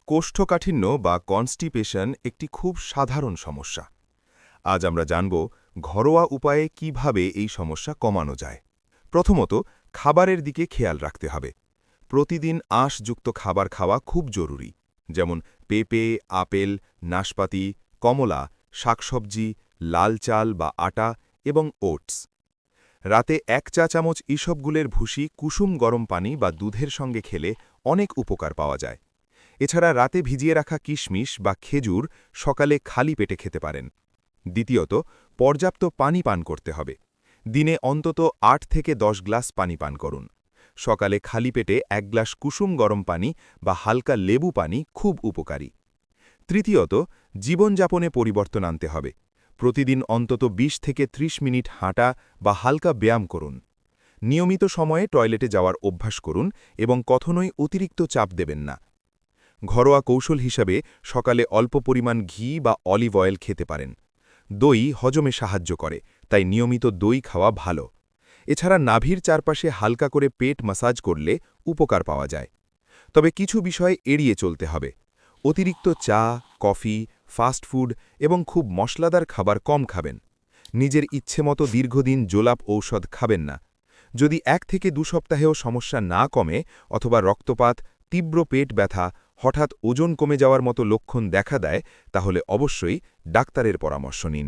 কোষ্ঠকাঠিন্য বা কনস্টিপেশন একটি খুব সাধারণ সমস্যা। আজ আমরা জানব ঘরোয়া উপায়ে কিভাবে এই সমস্যা কমানো যায়। প্রথমত, খাবারের দিকে খেয়াল রাখতে হবে। প্রতিদিন আঁশযুক্ত খাবার খাওয়া খুব জরুরি, যেমন পেঁপে, আপেল, নাশপাতি, কমলা, শাকসবজি, লাল চাল বা আটা এবং ওটস। রাতে 1 চা চামচ ইসবগুলের ভুসি কুসুম গরম পানি বা দুধের সঙ্গে খেলে অনেক উপকার পাওয়া যায়। এছাড়া রাতে ভিজিয়ে রাখা কিশমিশ বা খেজুর সকালে খালি পেটে খেতে পারেন। দ্বিতীয়ত, পর্যাপ্ত পানি পান করতে হবে। দিনে অন্তত 8 থেকে 10 গ্লাস পানি পান করুন। সকালে খালি পেটে 1 গ্লাস কুসুম গরম পানি বা হালকা লেবু পানি খুব উপকারী। তৃতীয়ত, জীবনযাপনে পরিবর্তন আনতে হবে। প্রতিদিন অন্তত 20 থেকে 30 মিনিট হাঁটা বা হালকা ব্যায়াম করুন। নিয়মিত সময়ে টয়লেটে যাওয়ার অভ্যাস করুন এবং কখনোই অতিরিক্ত চাপ দেবেন না। ঘরোয়া কৌশল হিসাবে সকালে অল্প পরিমাণ ঘি বা অলিভ অয়েল খেতে পারেন। দই হজমে সাহায্য করে, তাই নিয়মিত দই খাওয়া ভালো। এছাড়া নাভির চারপাশে হালকা করে পেট ম্যাসাজ করলে উপকার পাওয়া যায়। তবে কিছু বিষয় এড়িয়ে চলতে হবে। অতিরিক্ত চা, কফি, ফাস্ট ফুড এবং খুব মশলাদার খাবার কম খাবেন। নিজের ইচ্ছেমতো দীর্ঘদিন জোলাপ ঔষধ খাবেন না। যদি 1 থেকে 2 সপ্তাহেও সমস্যা না কমে অথবা রক্তপাত, তীব্র পেট ব্যথা, হঠাৎ ওজন কমে যাওয়ার মতো লক্ষণ দেখা দেয়, তাহলে অবশ্যই ডাক্তারের পরামর্শ নিন।